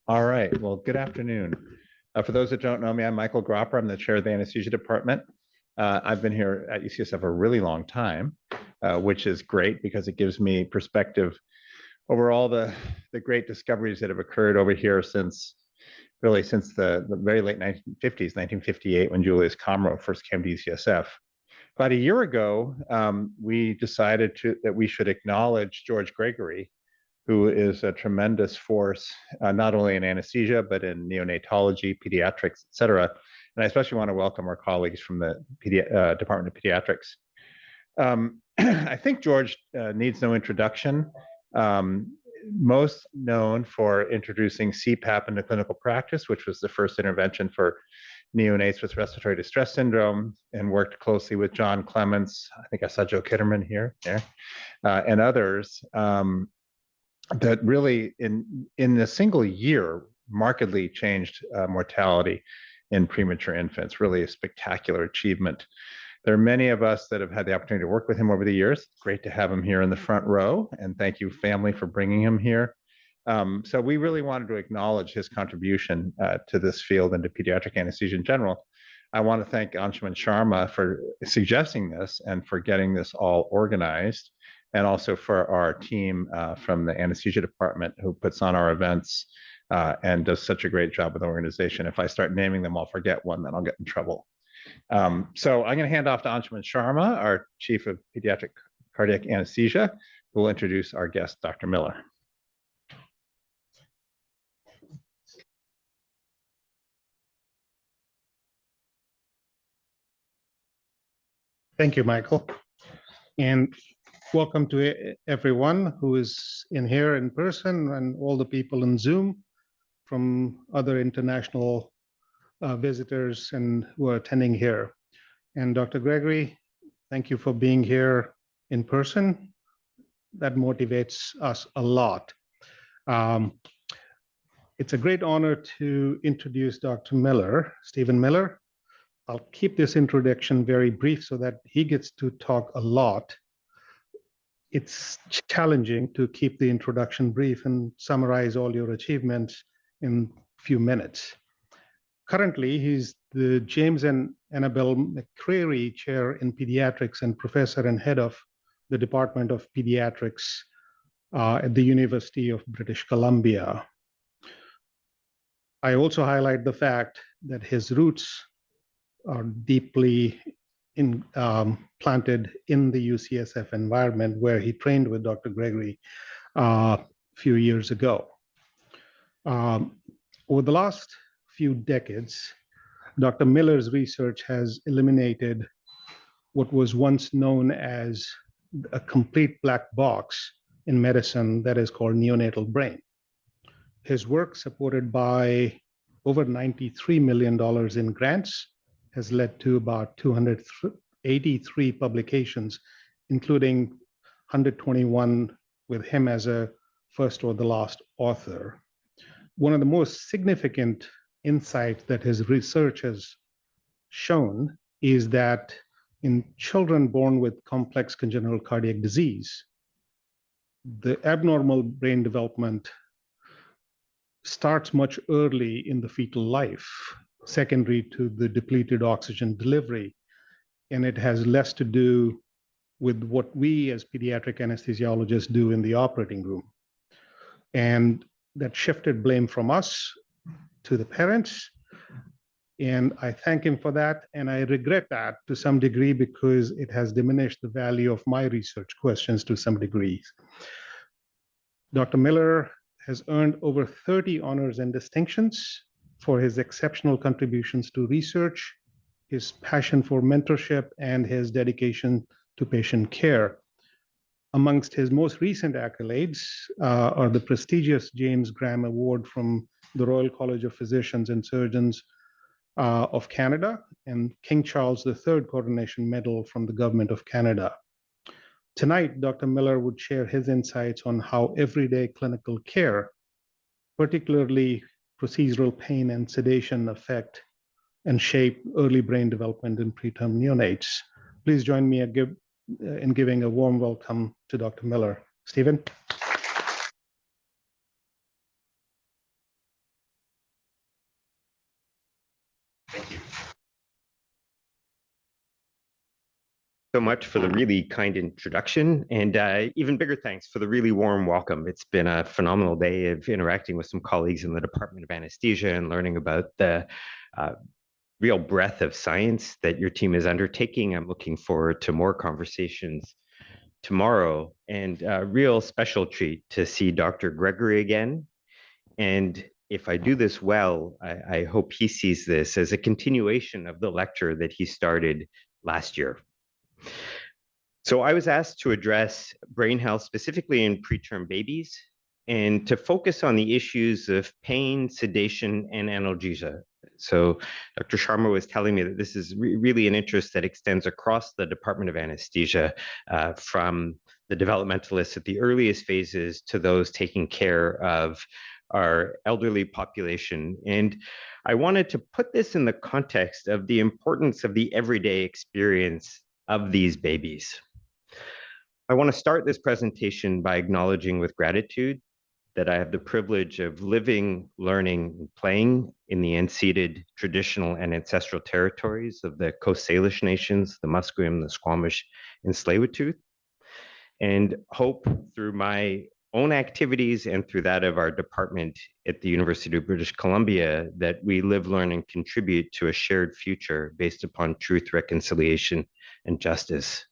All right. Well, good afternoon. For those that don't know me, I'm Michael Gropper. I'm the chair of the anesthesia department. I've been here at UCSF a really long time, which is great because it gives me perspective over all the great discoveries that have occurred over here since the very late 1950s, 1958, when Julius Comro first came to UCSF. About a year ago, we decided that we should acknowledge George Gregory, who is a tremendous force, not only in anesthesia, but in neonatology, pediatrics, et cetera. And I especially want to welcome our colleagues from the Department of Pediatrics. I think George needs no introduction. Most known for introducing CPAP into clinical practice, which was the first intervention for neonates with respiratory distress syndrome, and worked closely with John Clements. I think I saw Joe Kitterman here, and others. That really, in a single year, markedly changed mortality in premature infants. Really a spectacular achievement. There are many of us that have had the opportunity to work with him over the years. Great to have him here in the front row, and thank you, family, for bringing him here. So we really wanted to acknowledge his contribution to this field and to pediatric anesthesia in general. I want to thank Anshuman Sharma for suggesting this and for getting this all organized, and also for our team from the anesthesia department who puts on our events and does such a great job with the organization. If I start naming them, I'll forget one, then I'll get in trouble. So I'm going to hand off to Anshuman Sharma, our Chief of Pediatric Cardiac Anesthesia, who will introduce our guest, Dr. Miller. Thank you, Michael. And welcome to everyone who is in here in person and all the people in Zoom from other international visitors and who are attending here. And Dr. Gregory, thank you for being here in person. That motivates us a lot. It's a great honor to introduce Dr. Miller, Stephen Miller. I'll keep this introduction very brief so that he gets to talk a lot. It's challenging to keep the introduction brief and summarize all your achievements in a few minutes. Currently, he's the James and Annabel McCreary Chair in Pediatrics and Professor and Head of the Department of Pediatrics at the University of British Columbia. I also highlight the fact that his roots are deeply planted in the UCSF environment where he trained with Dr. Gregory a few years ago. Over the last few decades, Dr. Miller's research has eliminated what was once known as a complete black box in medicine that is called neonatal brain. His work, supported by over $93 million in grants, has led to about 283 publications, including 121 with him as a first or the last author. One of the most significant insights that his research has shown is that in children born with complex congenital cardiac disease, the abnormal brain development starts much early in the fetal life, secondary to the depleted oxygen delivery. And it has less to do with what we as pediatric anesthesiologists do in the operating room. And that shifted blame from us to the parents. And I thank him for that. And I regret that to some degree because it has diminished the value of my research questions to some degree. Dr. Miller has earned over 30 honors and distinctions for his exceptional contributions to research, his passion for mentorship, and his dedication to patient care. Amongst his most recent accolades are the prestigious James Graham Award from the Royal College of Physicians and Surgeons of Canada and King Charles III Coronation Medal from the Government of Canada. Tonight, Dr. Miller would share his insights on how everyday clinical care, particularly procedural pain and sedation, affect and shape early brain development in preterm neonates. Please join me in giving a warm welcome to Dr. Miller. Stephen? so much for the really kind introduction, and even bigger thanks for the really warm welcome. It's been a phenomenal day of interacting with some colleagues in the Department of Anesthesia and learning about the real breadth of science that your team is undertaking. I'm looking forward to more conversations tomorrow, and a real special treat to see Dr. Gregory again. And if I do this well, I hope he sees this as a continuation of the lecture that he started last year. So I was asked to address brain health specifically in preterm babies and to focus on the issues of pain, sedation, and analgesia. So Dr. Sharma was telling me that this is really an interest that extends across the Department of Anesthesia, from the developmentalists at the earliest phases to those taking care of our elderly population. And I wanted to put this in the context of the importance of the everyday experience of these babies. I want to start this presentation by acknowledging with gratitude that I have the privilege of living, learning, and playing in the unceded traditional and ancestral territories of the Coast Salish nations, the Musqueam, the Squamish, and Tsleil-Waututh, and hope through my own activities and through that of our department at the University of British Columbia that we live, learn, and contribute to a shared future based upon truth, reconciliation, and justice.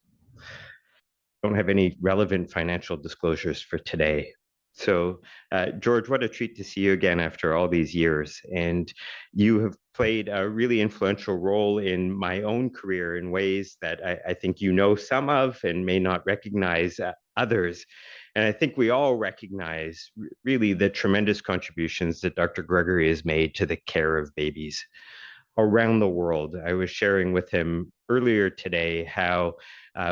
Don't have any relevant financial disclosures for today. So, George, what a treat to see you again after all these years. And you have played a really influential role in my own career in ways that I think you know some of and may not recognize others. And I think we all recognize really the tremendous contributions that Dr. Gregory has made to the care of babies around the world. I was sharing with him earlier today how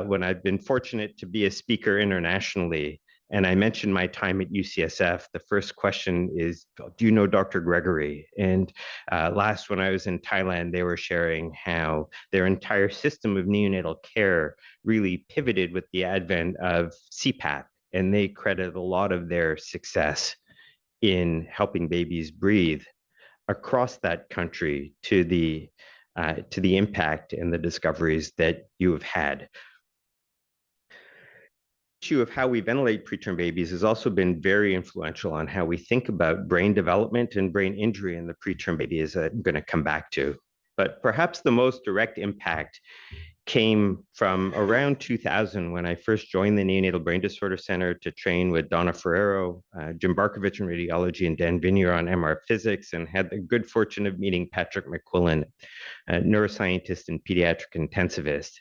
when I've been fortunate to be a speaker internationally, and I mentioned my time at UCSF, the first question is, do you know Dr. Gregory? And last, when I was in Thailand, they were sharing how their entire system of neonatal care really pivoted with the advent of CPAP, and they credit a lot of their success in helping babies breathe across that country to the impact and the discoveries that you have had. The issue of how we ventilate preterm babies has also been very influential on how we think about brain development and brain injury in the preterm baby, as I'm going to come back to. But perhaps the most direct impact came from around 2000 when I first joined the Neonatal Brain Disorder Center to train with Donna Ferrero, Jim Barkovich in radiology, and Dan Vinier on MR physics, and had the good fortune of meeting Patrick McQuillan, a neuroscientist and pediatric intensivist.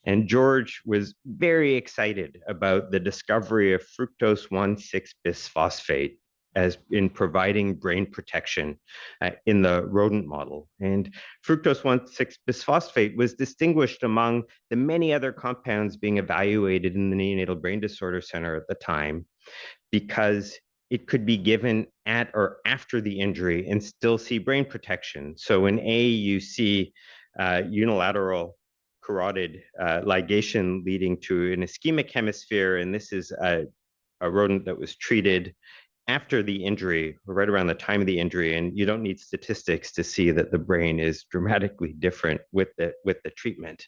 And George was very excited about the discovery of fructose 1,6-bisphosphate as in providing brain protection in the rodent model. And fructose 1,6-bisphosphate was distinguished among the many other compounds being evaluated in the Neonatal Brain Disorder Center at the time because it could be given at or after the injury and still see brain protection. So in A, you see unilateral carotid ligation leading to an ischemic hemisphere, and this is a rodent that was treated after the injury, or right around the time of the injury, and you don't need statistics to see that the brain is dramatically different with the treatment.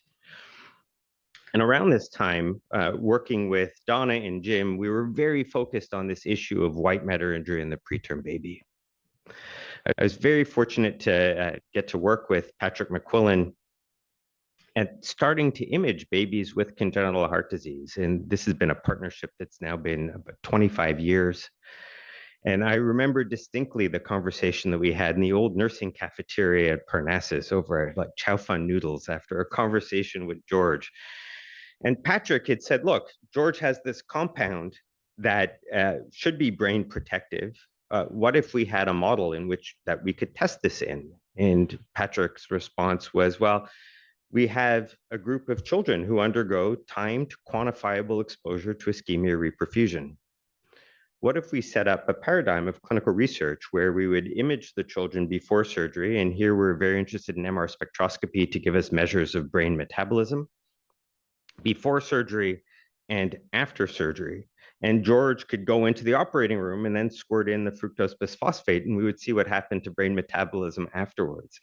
And around this time, working with Donna and Jim, we were very focused on this issue of white matter injury in the preterm baby. I was very fortunate to get to work with Patrick McQuillan and starting to image babies with congenital heart disease. And this has been a partnership that's now been about 25 years. And I remember distinctly the conversation that we had in the old nursing cafeteria at Parnassus over like chow fun noodles after a conversation with George. And Patrick had said, look, George has this compound that should be brain protective. What if we had a model in which that we could test this in? And Patrick's response was, well, we have a group of children who undergo timed quantifiable exposure to ischemia reperfusion. What if we set up a paradigm of clinical research where we would image the children before surgery? And here we're very interested in MR spectroscopy to give us measures of brain metabolism before surgery and after surgery. And George could go into the operating room and then squirt in the fructose bisphosphate, and we would see what happened to brain metabolism afterwards.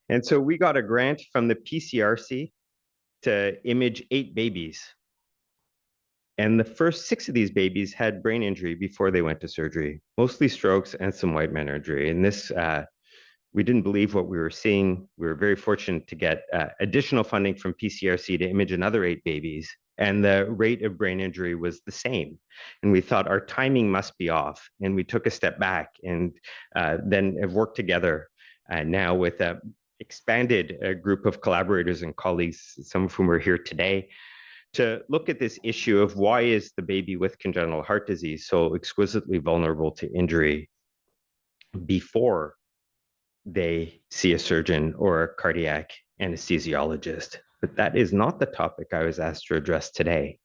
And so we got a grant from the PCRC to image 8 babies. And the first 6 of these babies had brain injury before they went to surgery, mostly strokes and some white matter injury. And this, we didn't believe what we were seeing. We were very fortunate to get additional funding from PCRC to image another 8 babies. And the rate of brain injury was the same. And we thought our timing must be off. And we took a step back and then have worked together now with a expanded group of collaborators and colleagues, some of whom are here today, to look at this issue of why is the baby with congenital heart disease so exquisitely vulnerable to injury before they see a surgeon or a cardiac anesthesiologist. But that is not the topic I was asked to address today.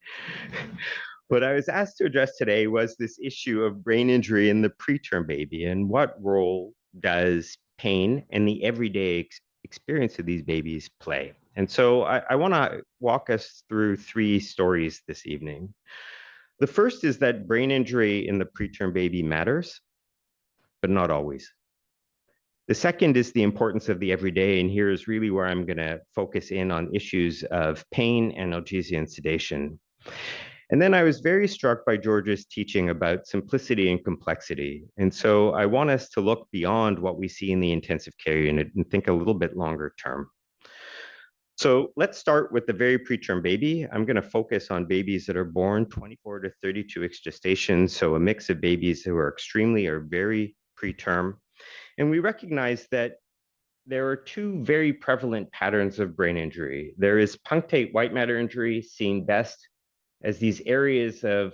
What I was asked to address today was this issue of brain injury in the preterm baby and what role does pain and the everyday experience of these babies play. And so I want to walk us through 3 stories this evening. The first is that brain injury in the preterm baby matters, but not always. The second is the importance of the everyday, and here is really where I'm going to focus in on issues of pain, analgesia, and sedation. And then I was very struck by George's teaching about simplicity and complexity. And so I want us to look beyond what we see in the intensive care unit and think a little bit longer term. So let's start with the very preterm baby. I'm going to focus on babies that are born 24 to 32 weeks gestation, so a mix of babies who are extremely or very preterm. And we recognize that there are 2 very prevalent patterns of brain injury. There is punctate white matter injury, seen best as these areas of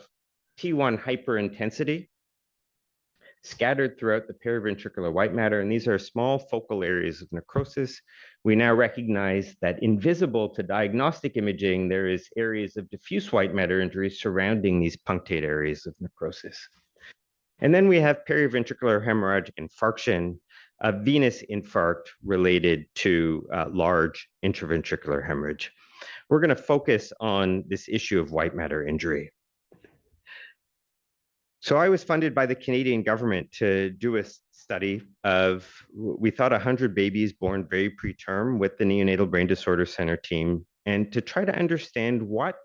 T1 hyperintensity scattered throughout the periventricular white matter, and these are small focal areas of necrosis. We now recognize that invisible to diagnostic imaging, there is areas of diffuse white matter injury surrounding these punctate areas of necrosis. And then we have periventricular hemorrhagic infarction, a venous infarct related to large intraventricular hemorrhage. We're going to focus on this issue of white matter injury. So I was funded by the Canadian government to do a study of, we thought 100 babies born very preterm with the Neonatal Brain Disorder Center team, and to try to understand what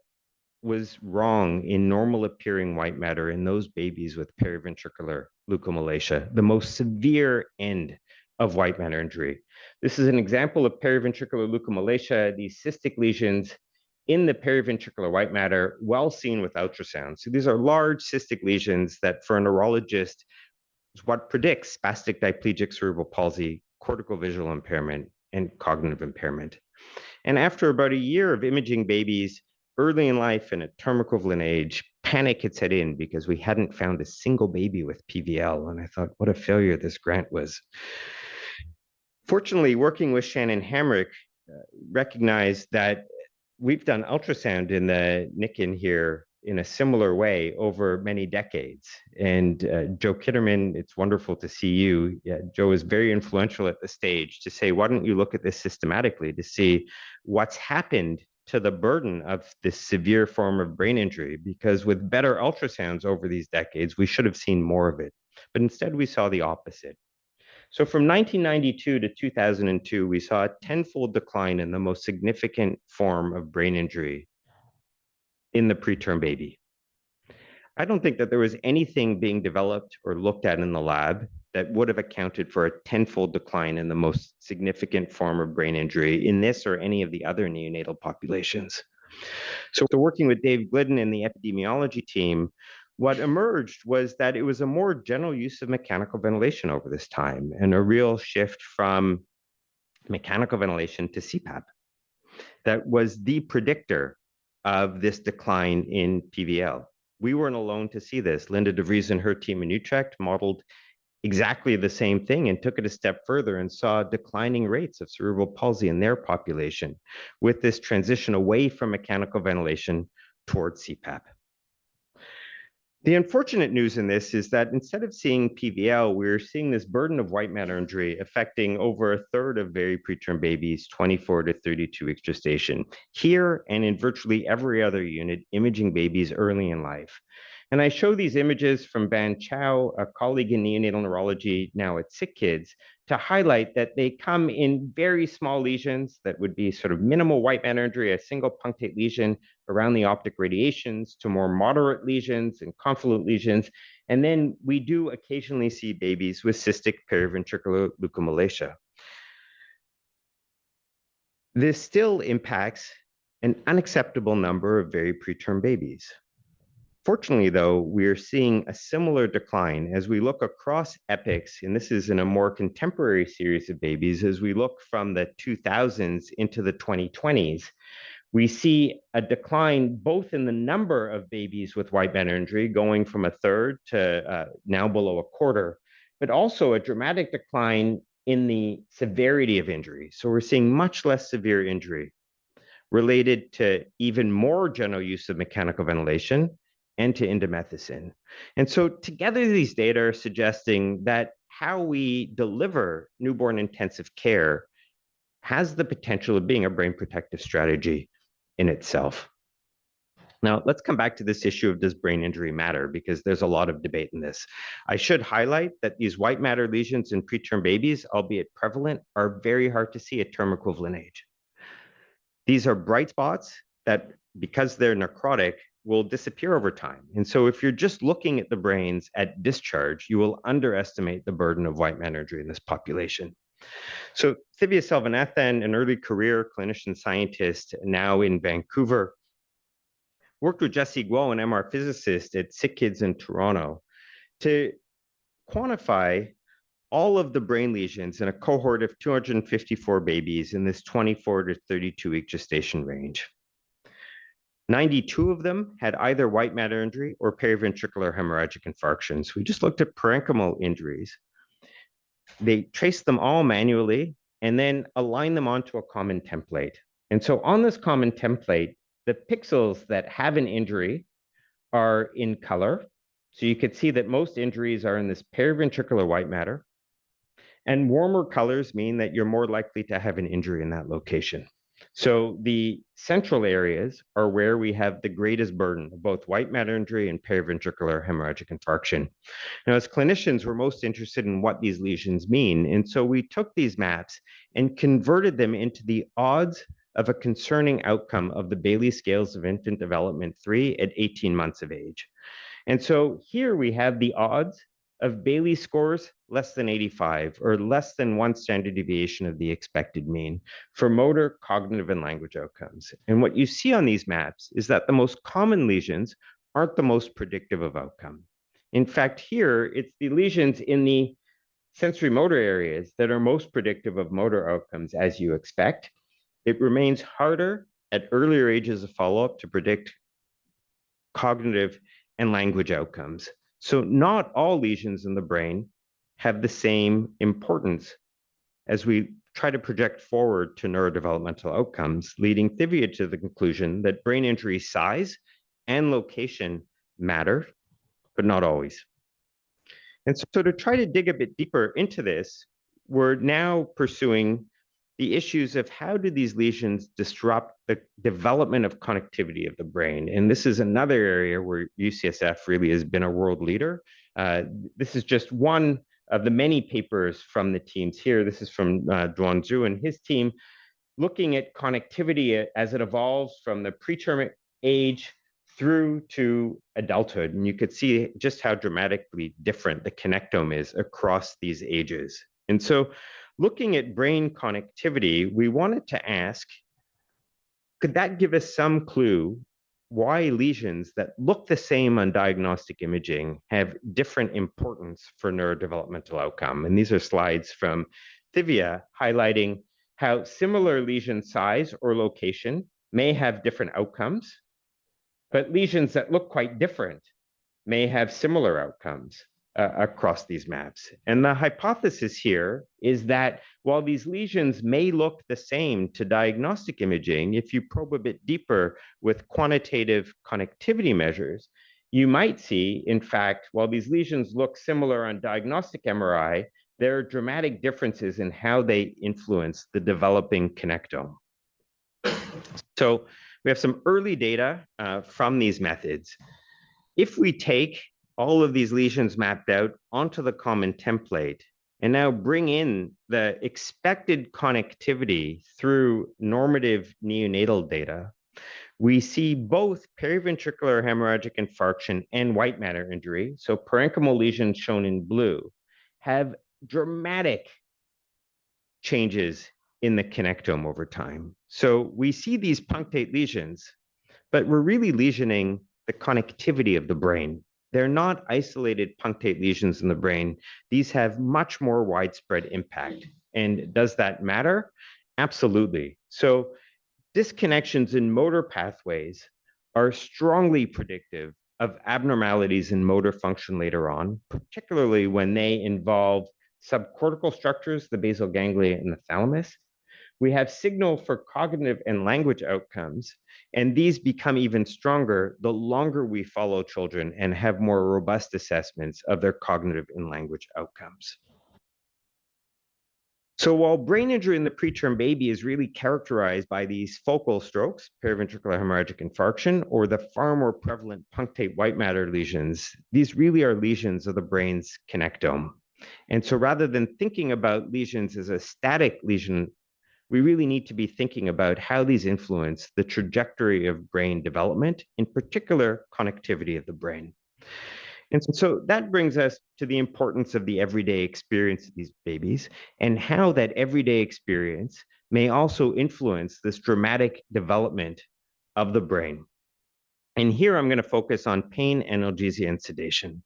was wrong in normal appearing white matter in those babies with periventricular leukomalacia, the most severe end of white matter injury. This is an example of periventricular leukomalacia, these cystic lesions in the periventricular white matter, well seen with ultrasound. So these are large cystic lesions that for a neurologist is what predicts spastic diplegic cerebral palsy, cortical visual impairment, and cognitive impairment. And after about a year of imaging babies early in life and at term equivalent age, panic had set in because we hadn't found a single baby with PVL. And I thought, what a failure this grant was. Fortunately, working with Shannon Hamrick, recognized that we've done ultrasound in the NICN here in a similar way over many decades. And Joe Kitterman, it's wonderful to see you. Yeah, Joe is very influential at the stage to say, why don't you look at this systematically to see what's happened to the burden of this severe form of brain injury? Because with better ultrasounds over these decades, we should have seen more of it. But instead, we saw the opposite. So from 1992 to 2002, we saw a 10-fold decline in the most significant form of brain injury in the preterm baby. I don't think that there was anything being developed or looked at in the lab that would have accounted for a 10-fold decline in the most significant form of brain injury in this or any of the other neonatal populations. So working with Dave Glidden and the epidemiology team, what emerged was that it was a more general use of mechanical ventilation over this time and a real shift from mechanical ventilation to CPAP. That was the predictor of this decline in PVL. We weren't alone to see this. Linda De Vries and her team in Utrecht modeled exactly the same thing and took it a step further and saw declining rates of cerebral palsy in their population with this transition away from mechanical ventilation towards CPAP. The unfortunate news in this is that instead of seeing PVL, we're seeing this burden of white matter injury affecting over a third of very preterm babies, 24 to 32 weeks gestation, here and in virtually every other unit, imaging babies early in life. And I show these images from Ban Chow, a colleague in neonatal neurology now at Sick Kids, to highlight that they come in very small lesions that would be sort of minimal white matter injury, a single punctate lesion around the optic radiations, to more moderate lesions and confluent lesions. And then we do occasionally see babies with cystic periventricular leukomalacia. This still impacts an unacceptable number of very preterm babies. Fortunately, though, we are seeing a similar decline as we look across epochs, and this is in a more contemporary series of babies, as we look from the 2000s into the 2020s, we see a decline both in the number of babies with white matter injury, going from a third to now below a quarter, but also a dramatic decline in the severity of injury. So we're seeing much less severe injury related to even more general use of mechanical ventilation and to indomethacin. And so together, these data are suggesting that how we deliver newborn intensive care has the potential of being a brain protective strategy in itself. Now, let's come back to this issue of does brain injury matter, because there's a lot of debate in this. I should highlight that these white matter lesions in preterm babies, albeit prevalent, are very hard to see at term equivalent age. These are bright spots that, because they're necrotic, will disappear over time. And so if you're just looking at the brains at discharge, you will underestimate the burden of white matter injury in this population. So Thivya Selvanathan, an early career clinician scientist now in Vancouver, worked with Jesse Guo, an MR physicist at Sick Kids in Toronto, to quantify all of the brain lesions in a cohort of 254 babies in this 24 to 32-week gestation range. 92 of them had either white matter injury or periventricular hemorrhagic infarctions. We just looked at parenchymal injuries. They traced them all manually and then aligned them onto a common template. And so on this common template, the pixels that have an injury are in color. So you could see that most injuries are in this periventricular white matter. And warmer colors mean that you're more likely to have an injury in that location. So the central areas are where we have the greatest burden of both white matter injury and periventricular hemorrhagic infarction. Now, as clinicians, we're most interested in what these lesions mean. And so we took these maps and converted them into the odds of a concerning outcome of the Bayley Scales of Infant Development 3 at 18 months of age. And so here we have the odds of Bayley scores less than 85, or less than 1 standard deviation of the expected mean for motor, cognitive, and language outcomes. And what you see on these maps is that the most common lesions aren't the most predictive of outcome. In fact, here, it's the lesions in the sensory motor areas that are most predictive of motor outcomes, as you expect. It remains harder at earlier ages of follow-up to predict cognitive and language outcomes. So not all lesions in the brain have the same importance as we try to project forward to neurodevelopmental outcomes, leading Thivya to the conclusion that brain injury size and location matter, but not always. And so to try to dig a bit deeper into this, we're now pursuing the issues of how do these lesions disrupt the development of connectivity of the brain. And this is another area where UCSF really has been a world leader. This is just one of the many papers from the teams here. This is from Duan Zhu and his team, looking at connectivity as it evolves from the preterm age through to adulthood. And you could see just how dramatically different the connectome is across these ages. And so looking at brain connectivity, we wanted to ask, could that give us some clue why lesions that look the same on diagnostic imaging have different importance for neurodevelopmental outcome? And these are slides from Thivya highlighting how similar lesion size or location may have different outcomes, but lesions that look quite different may have similar outcomes across these maps. And the hypothesis here is that while these lesions may look the same to diagnostic imaging, if you probe a bit deeper with quantitative connectivity measures, you might see, in fact, while these lesions look similar on diagnostic MRI, there are dramatic differences in how they influence the developing connectome. So we have some early data from these methods. If we take all of these lesions mapped out onto the common template and now bring in the expected connectivity through normative neonatal data, we see both periventricular hemorrhagic infarction and white matter injury, so parenchymal lesions shown in blue, have dramatic changes in the connectome over time. So we see these punctate lesions, but we're really lesioning the connectivity of the brain. They're not isolated punctate lesions in the brain. These have much more widespread impact. And does that matter? Absolutely. So disconnections in motor pathways are strongly predictive of abnormalities in motor function later on, particularly when they involve subcortical structures, the basal ganglia and the thalamus. We have signal for cognitive and language outcomes, and these become even stronger the longer we follow children and have more robust assessments of their cognitive and language outcomes. So while brain injury in the preterm baby is really characterized by these focal strokes, periventricular hemorrhagic infarction, or the far more prevalent punctate white matter lesions, these really are lesions of the brain's connectome. And so rather than thinking about lesions as a static lesion, we really need to be thinking about how these influence the trajectory of brain development, in particular connectivity of the brain. And so that brings us to the importance of the everyday experience of these babies and how that everyday experience may also influence this dramatic development of the brain. And here I'm going to focus on pain, analgesia, and sedation.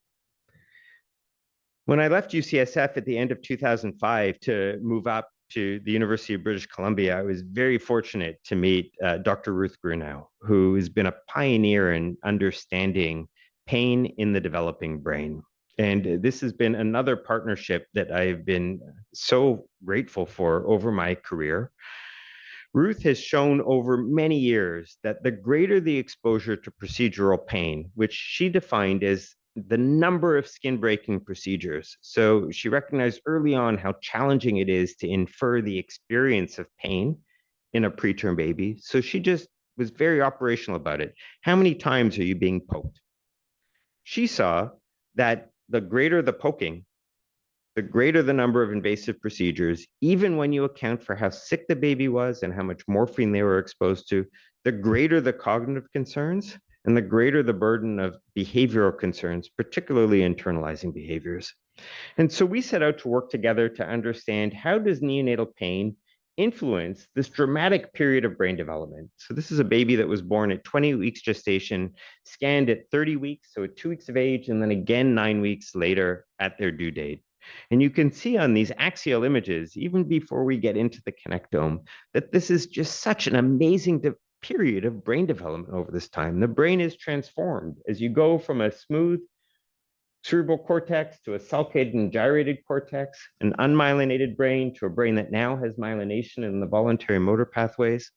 When I left UCSF at the end of 2005 to move up to the University of British Columbia, I was very fortunate to meet Dr. Ruth Grunow, who has been a pioneer in understanding pain in the developing brain. And this has been another partnership that I've been so grateful for over my career. Ruth has shown over many years that the greater the exposure to procedural pain, which she defined as the number of skin breaking procedures. So she recognized early on how challenging it is to infer the experience of pain in a preterm baby. So she just was very operational about it. How many times are you being poked? She saw that the greater the poking, the greater the number of invasive procedures, even when you account for how sick the baby was and how much morphine they were exposed to, the greater the cognitive concerns and the greater the burden of behavioral concerns, particularly internalizing behaviors. And so we set out to work together to understand how does neonatal pain influence this dramatic period of brain development. So this is a baby that was born at 20 weeks gestation, scanned at 30 weeks, so at 2 weeks of age, and then again 9 weeks later at their due date. And you can see on these axial images, even before we get into the connectome, that this is just such an amazing period of brain development over this time. The brain is transformed as you go from a smooth cerebral cortex to a sulcated and gyrated cortex, an unmyelinated brain to a brain that now has myelination in the voluntary motor pathways.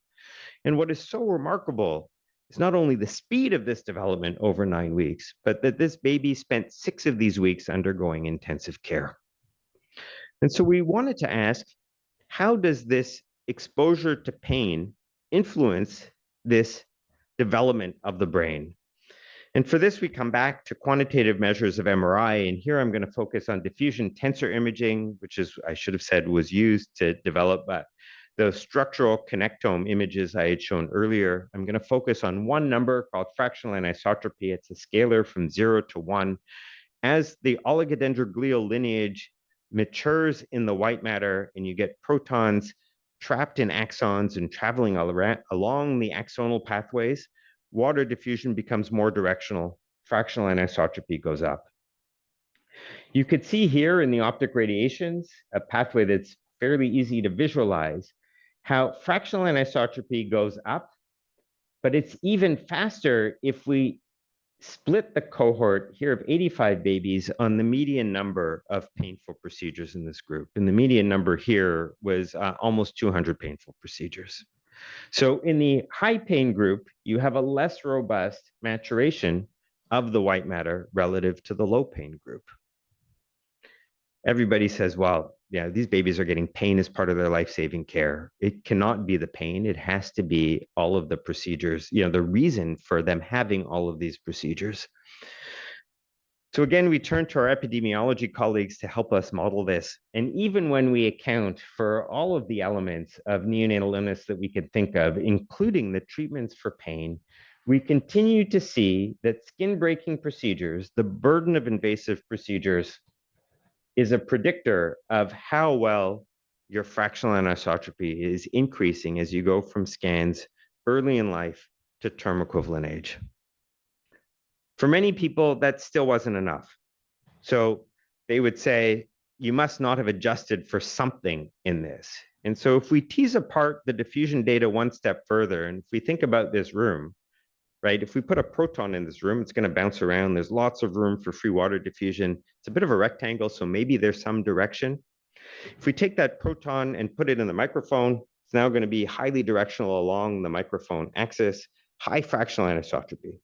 And what is so remarkable is not only the speed of this development over 9 weeks, but that this baby spent 6 of these weeks undergoing intensive care. And so we wanted to ask, how does this exposure to pain influence this development of the brain? And for this, we come back to quantitative measures of MRI. And here I'm going to focus on diffusion tensor imaging, which is, I should have said, was used to develop the structural connectome images I had shown earlier. I'm going to focus on one number called fractional anisotropy. It's a scalar from 0 to 1. As the oligodendroglial lineage matures in the white matter and you get protons trapped in axons and traveling along the axonal pathways, water diffusion becomes more directional. Fractional anisotropy goes up. You could see here in the optic radiations, a pathway that's fairly easy to visualize, how fractional anisotropy goes up, but it's even faster if we split the cohort here of 85 babies on the median number of painful procedures in this group. And the median number here was almost 200 painful procedures. So in the high pain group, you have a less robust maturation of the white matter relative to the low pain group. Everybody says, well, yeah, these babies are getting pain as part of their life-saving care. It cannot be the pain. It has to be all of the procedures, the reason for them having all of these procedures. So again, we turn to our epidemiology colleagues to help us model this. And even when we account for all of the elements of neonatal illness that we could think of, including the treatments for pain, we continue to see that skin-breaking procedures, the burden of invasive procedures, is a predictor of how well your fractional anisotropy is increasing as you go from scans early in life to term equivalent age. For many people, that still wasn't enough. So they would say, you must not have adjusted for something in this. And so if we tease apart the diffusion data one step further, and if we think about this room, right, if we put a proton in this room, it's going to bounce around. There's lots of room for free water diffusion. It's a bit of a rectangle, so maybe there's some direction. If we take that proton and put it in the microphone, it's now going to be highly directional along the microphone axis, high fractional anisotropy.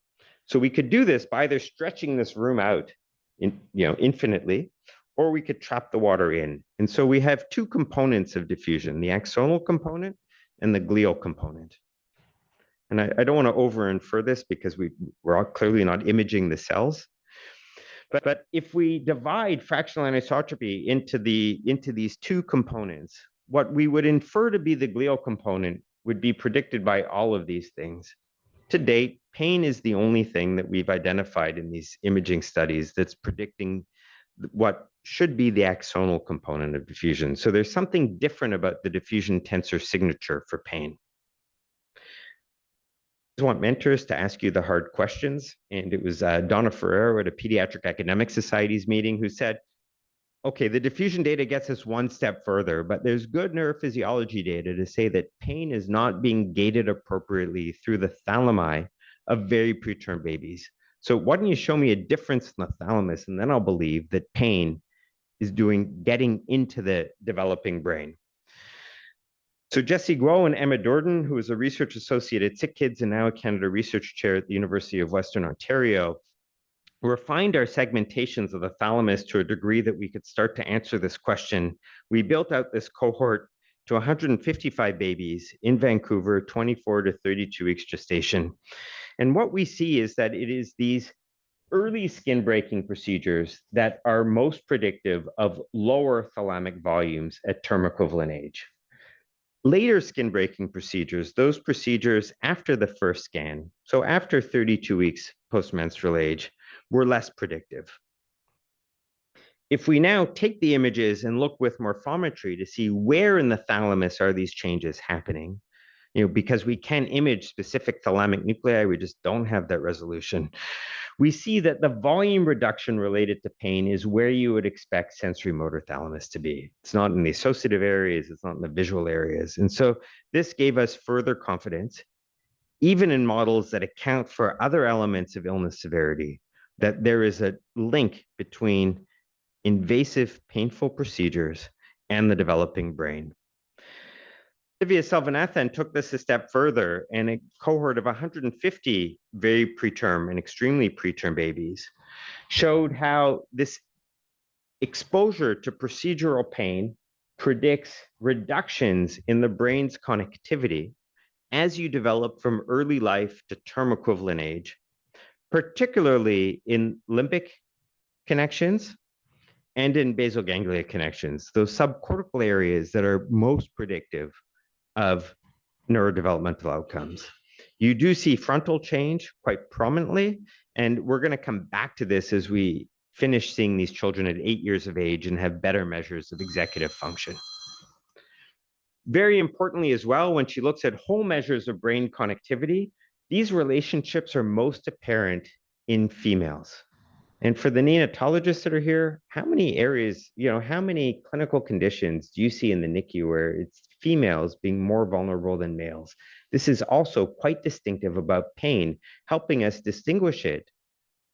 So we could do this by either stretching this room out infinitely, or we could trap the water in. And so we have two components of diffusion, the axonal component and the glial component. And I don't want to over-infer this because we're all clearly not imaging the cells. But if we divide fractional anisotropy into these two components, what we would infer to be the glial component would be predicted by all of these things. To date, pain is the only thing that we've identified in these imaging studies that's predicting what should be the axonal component of diffusion. So there's something different about the diffusion tensor signature for pain. I just want mentors to ask you the hard questions. And it was Donna Ferrero at a Pediatric Academic Societies meeting who said, okay, the diffusion data gets us one step further, but there's good neurophysiology data to say that pain is not being gated appropriately through the thalami of very preterm babies. So why don't you show me a difference in the thalamus, and then I'll believe that pain is getting into the developing brain. So Jessie Guo and Emma Dordan, who is a research associate at Sick Kids and now a Canada Research Chair at the University of Western Ontario, refined our segmentations of the thalamus to a degree that we could start to answer this question. We built out this cohort to 155 babies in Vancouver, 24 to 32 weeks gestation. And what we see is that it is these early skin breaking procedures that are most predictive of lower thalamic volumes at term equivalent age. Later skin breaking procedures, those procedures after the first scan, so after 32 weeks postmenstrual age, were less predictive. If we now take the images and look with morphometry to see where in the thalamus are these changes happening, because we can image specific thalamic nuclei, we just don't have that resolution. We see that the volume reduction related to pain is where you would expect sensory motor thalamus to be. It's not in the associative areas, it's not in the visual areas. And so this gave us further confidence, even in models that account for other elements of illness severity, that there is a link between invasive, painful procedures and the developing brain. Olivia Selvanathan took this a step further, and a cohort of 150 very preterm and extremely preterm babies showed how this exposure to procedural pain predicts reductions in the brain's connectivity as you develop from early life to term equivalent age, particularly in limbic connections and in basal ganglia connections, those subcortical areas that are most predictive of neurodevelopmental outcomes. You do see frontal change quite prominently, and we're going to come back to this as we finish seeing these children at 8 years of age and have better measures of executive function. Very importantly as well, when she looks at whole measures of brain connectivity, these relationships are most apparent in females. And for the neonatologists that are here, how many areas, how many clinical conditions do you see in the NICU where it's females being more vulnerable than males? This is also quite distinctive about pain, helping us distinguish it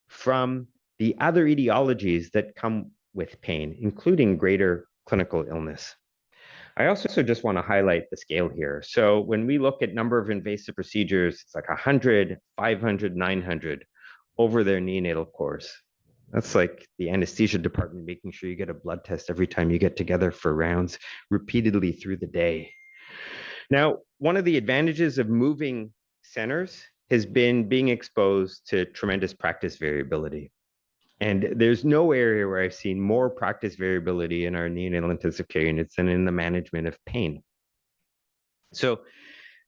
from the other etiologies that come with pain, including greater clinical illness. I also just want to highlight the scale here. So when we look at number of invasive procedures, it's like 100, 500, 900 over their neonatal course. That's like the anesthesia department making sure you get a blood test every time you get together for rounds repeatedly through the day. Now, one of the advantages of moving centers has been being exposed to tremendous practice variability. And there's no area where I've seen more practice variability in our neonatal intensive care units than in the management of pain. So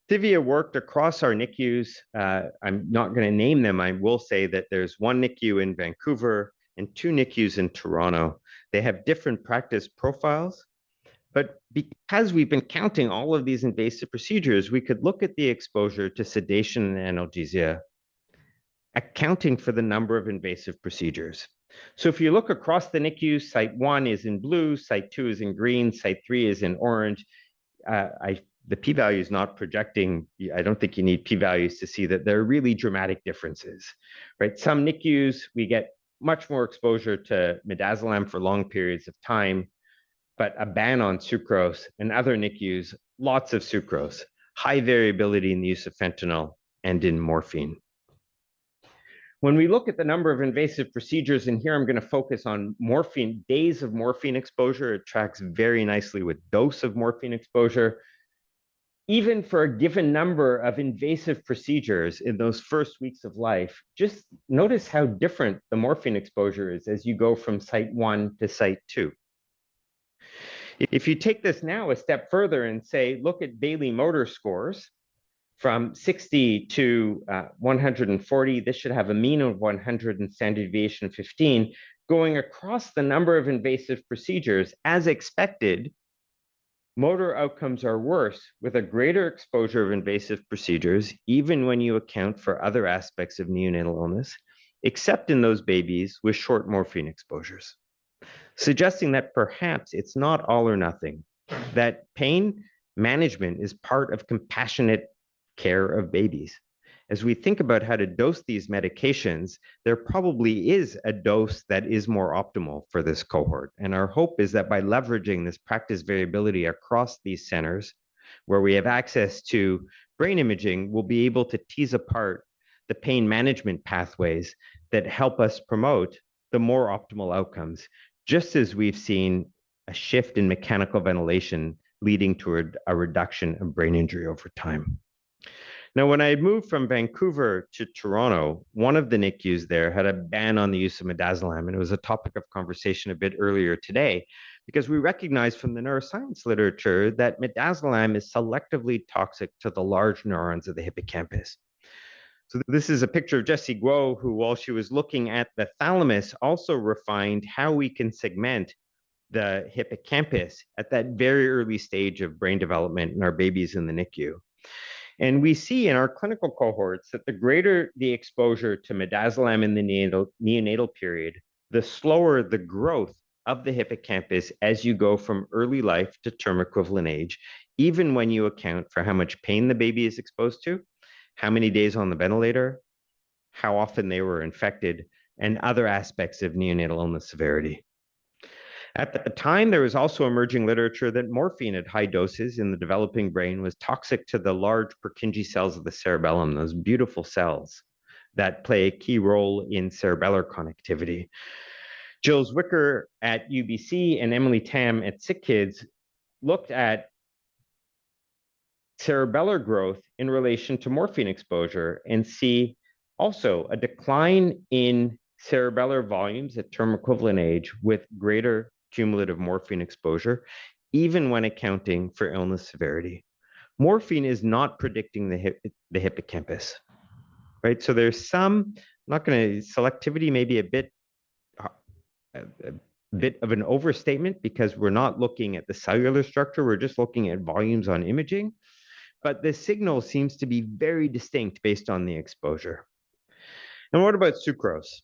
Thivia worked across our NICUs. I'm not going to name them. I will say that there's one NICU in Vancouver and 2 NICUs in Toronto. They have different practice profiles, but because we've been counting all of these invasive procedures, we could look at the exposure to sedation and analgesia, accounting for the number of invasive procedures. So if you look across the NICU, site 1 is in blue, site 2 is in green, site 3 is in orange. The p-value is not projecting. I don't think you need p-values to see that there are really dramatic differences, right? Some NICUs, we get much more exposure to midazolam for long periods of time, but a ban on sucrose, and other NICUs, lots of sucrose, high variability in the use of fentanyl and in morphine. When we look at the number of invasive procedures, and here I'm going to focus on morphine, days of morphine exposure, it tracks very nicely with dose of morphine exposure. Even for a given number of invasive procedures in those first weeks of life, just notice how different the morphine exposure is as you go from site 1 to site 2. If you take this now a step further and say, look at Bailey motor scores from 60 to 140, this should have a mean of 100 and standard deviation of 15, going across the number of invasive procedures as expected. Motor outcomes are worse with a greater exposure of invasive procedures, even when you account for other aspects of neonatal illness, except in those babies with short morphine exposures, suggesting that perhaps it's not all or nothing, that pain management is part of compassionate care of babies. As we think about how to dose these medications, there probably is a dose that is more optimal for this cohort. And our hope is that by leveraging this practice variability across these centers, where we have access to brain imaging, we'll be able to tease apart the pain management pathways that help us promote the more optimal outcomes, just as we've seen a shift in mechanical ventilation leading to a reduction of brain injury over time. Now, when I moved from Vancouver to Toronto, one of the NICUs there had a ban on the use of midazolam, and it was a topic of conversation a bit earlier today, because we recognize from the neuroscience literature that midazolam is selectively toxic to the large neurons of the hippocampus. So this is a picture of Jessie Guo, who, while she was looking at the thalamus, also refined how we can segment the hippocampus at that very early stage of brain development in our babies in the NICU. And we see in our clinical cohorts that the greater the exposure to midazolam in the neonatal period, the slower the growth of the hippocampus as you go from early life to term equivalent age, even when you account for how much pain the baby is exposed to, how many days on the ventilator, how often they were infected, and other aspects of neonatal illness severity. At the time, there was also emerging literature that morphine at high doses in the developing brain was toxic to the large Purkinje cells of the cerebellum, those beautiful cells that play a key role in cerebellar connectivity. Jill Zwicker at UBC and Emily Tam at SickKids looked at cerebellar growth in relation to morphine exposure and see also a decline in cerebellar volumes at term equivalent age with greater cumulative morphine exposure, even when accounting for illness severity. Morphine is not predicting the hippocampus, right? So there's some, I'm not going to, selectivity may be a bit of an overstatement because we're not looking at the cellular structure, we're just looking at volumes on imaging, but the signal seems to be very distinct based on the exposure. And what about sucrose?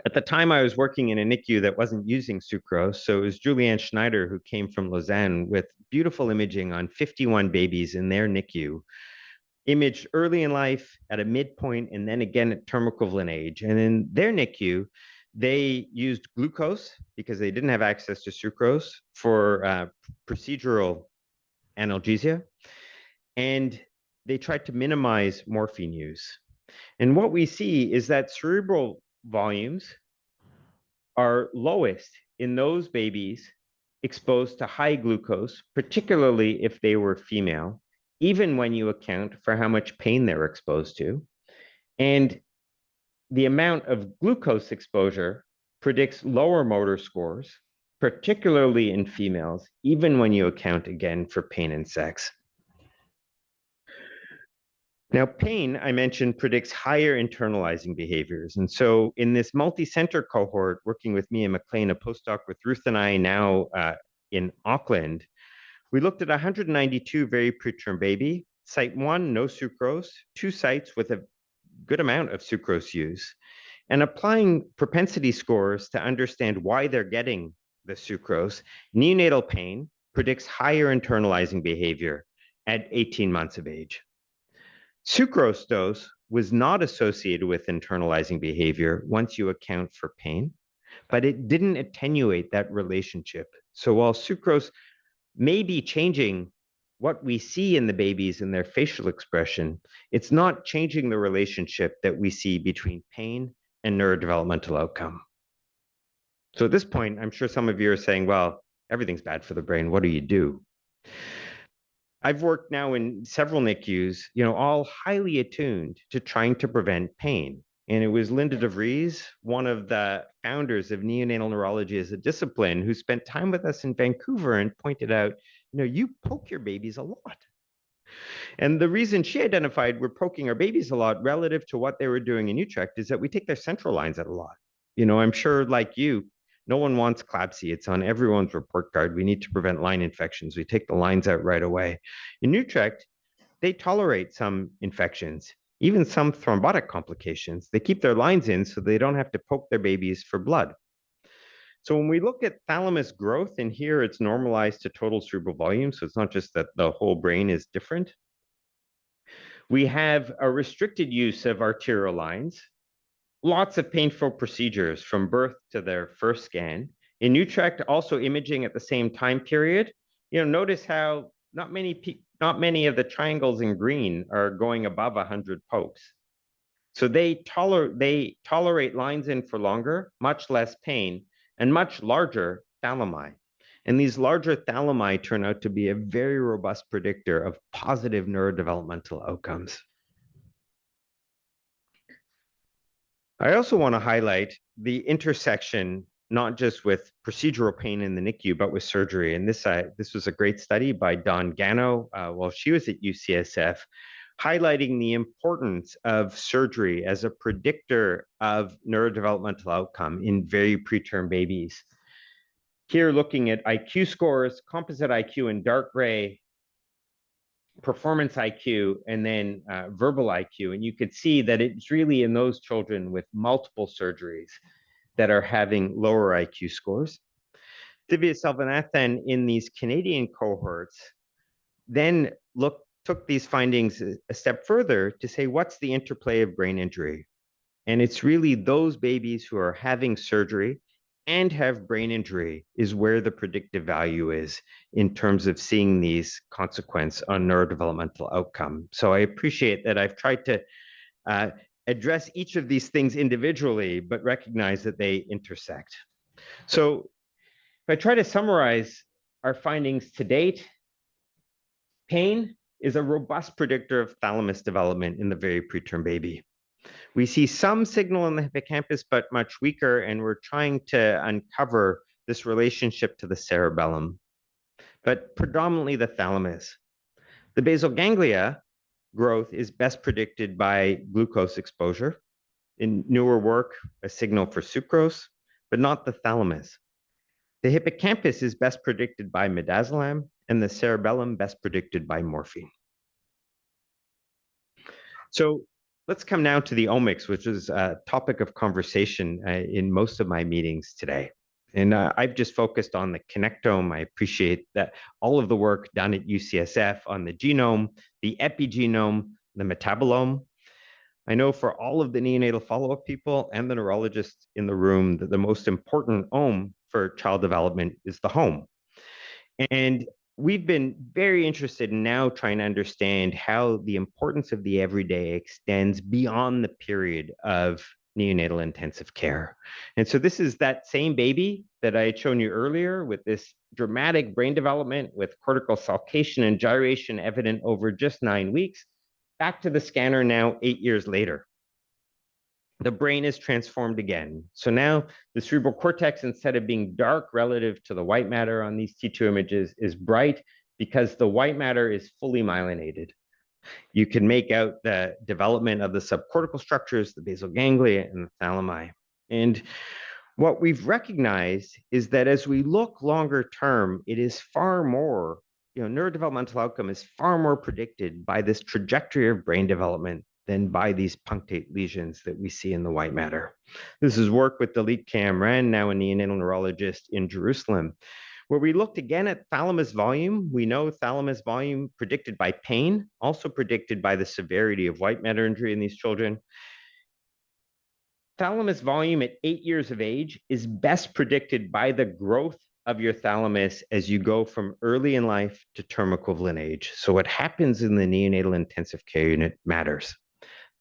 At the time, I was working in a NICU that wasn't using sucrose, so it was Julianne Schneider who came from Lausanne with beautiful imaging on 51 babies in their NICU, imaged early in life, at a midpoint, and then again at term equivalent age. And in their NICU, they used glucose because they didn't have access to sucrose for procedural analgesia, and they tried to minimize morphine use. And what we see is that cerebral volumes are lowest in those babies exposed to high glucose, particularly if they were female, even when you account for how much pain they're exposed to. And the amount of glucose exposure predicts lower motor scores, particularly in females, even when you account again for pain and sex. Now, pain, I mentioned, predicts higher internalizing behaviors. And so in this multi-center cohort, working with me and McLean, a postdoc with Ruth and I now in Auckland, we looked at 192 very preterm baby. Site 1, no sucrose, 2 sites with a good amount of sucrose use, and applying propensity scores to understand why they're getting the sucrose. Neonatal pain predicts higher internalizing behavior at 18 months of age. Sucrose dose was not associated with internalizing behavior once you account for pain, but it didn't attenuate that relationship. So while sucrose may be changing what we see in the babies in their facial expression, it's not changing the relationship that we see between pain and neurodevelopmental outcome. So at this point, I'm sure some of you are saying, well, everything's bad for the brain. What do you do? I've worked now in several NICUs, all highly attuned to trying to prevent pain. And it was Linda DeVries, one of the founders of neonatal neurology as a discipline, who spent time with us in Vancouver and pointed out, you poke your babies a lot. And the reason she identified we're poking our babies a lot relative to what they were doing in Utrecht is that we take their central lines out a lot. I'm sure like you, no one wants CLABSI. It's on everyone's report card. We need to prevent line infections. We take the lines out right away. In Utrecht, they tolerate some infections, even some thrombotic complications. They keep their lines in so they don't have to poke their babies for blood. So when we look at thalamus growth, and here it's normalized to total cerebral volume, so it's not just that the whole brain is different. We have a restricted use of arterial lines, lots of painful procedures from birth to their first scan. In Utrecht, also imaging at the same time period. Notice how not many of the triangles in green are going above 100 pokes. So they tolerate lines in for longer, much less pain, and much larger thalami. And these larger thalami turn out to be a very robust predictor of positive neurodevelopmental outcomes. I also want to highlight the intersection, not just with procedural pain in the NICU, but with surgery. And this was a great study by Dawn Gano while she was at UCSF, highlighting the importance of surgery as a predictor of neurodevelopmental outcome in very preterm babies. Here, looking at IQ scores, composite IQ in dark gray, performance IQ, and then verbal IQ. And you could see that it's really in those children with multiple surgeries that are having lower IQ scores. Divya Selvanathan in these Canadian cohorts then took these findings a step further to say, what's the interplay of brain injury? And it's really those babies who are having surgery and have brain injury is where the predictive value is in terms of seeing these consequences on neurodevelopmental outcome. So I appreciate that I've tried to address each of these things individually, but recognize that they intersect. So if I try to summarize our findings to date, pain is a robust predictor of thalamus development in the very preterm baby. We see some signal in the hippocampus, but much weaker, and we're trying to uncover this relationship to the cerebellum, but predominantly the thalamus. The basal ganglia growth is best predicted by glucose exposure. In newer work, a signal for sucrose, but not the thalamus. The hippocampus is best predicted by midazolam, and the cerebellum best predicted by morphine. So let's come now to the omics, which is a topic of conversation in most of my meetings today. And I've just focused on the connectome. I appreciate that all of the work done at UCSF on the genome, the epigenome, the metabolome. I know for all of the neonatal follow-up people and the neurologists in the room that the most important ohm for child development is the home. And we've been very interested in now trying to understand how the importance of the everyday extends beyond the period of neonatal intensive care. And so this is that same baby that I had shown you earlier with this dramatic brain development with cortical sulcation and gyration evident over just 9 weeks, back to the scanner now 8 years later. the brain is transformed again. So now the cerebral cortex, instead of being dark relative to the white matter on these T2 images, is bright because the white matter is fully myelinated. You can make out the development of the subcortical structures, the basal ganglia and the thalami. And what we've recognized is that as we look longer term, it is far more, neurodevelopmental outcome is far more predicted by this trajectory of brain development than by these punctate lesions that we see in the white matter. This is work with Dalit Kamran, now a neonatal neurologist in Jerusalem, where we looked again at thalamus volume. We know thalamus volume predicted by pain, also predicted by the severity of white matter injury in these children. Thalamus volume at 8 years of age is best predicted by the growth of your thalamus as you go from early in life to term equivalent age. So what happens in the neonatal intensive care unit matters.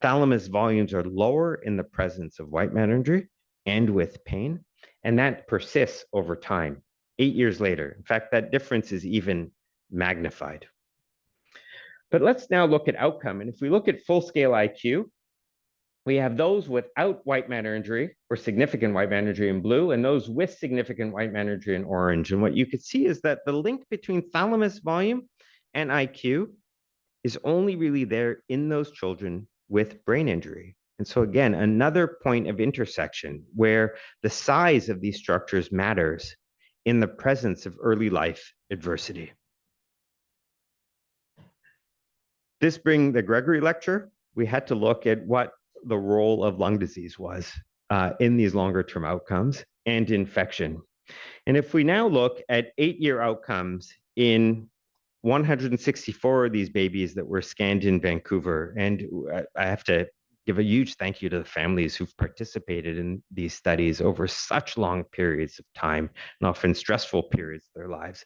Thalamus volumes are lower in the presence of white matter injury and with pain, and that persists over time, 8 years later. In fact, that difference is even magnified. But let's now look at outcome. And if we look at full-scale IQ, we have those without white matter injury or significant white matter injury in blue, and those with significant white matter injury in orange. And what you could see is that the link between thalamus volume and IQ is only really there in those children with brain injury. And so again, another point of intersection where the size of these structures matters in the presence of early life adversity. This being the Gregory Lecture, we had to look at what the role of lung disease was in these longer term outcomes and infection. And if we now look at 8-year outcomes in 164 of these babies that were scanned in Vancouver, and I have to give a huge thank you to the families who've participated in these studies over such long periods of time and often stressful periods of their lives.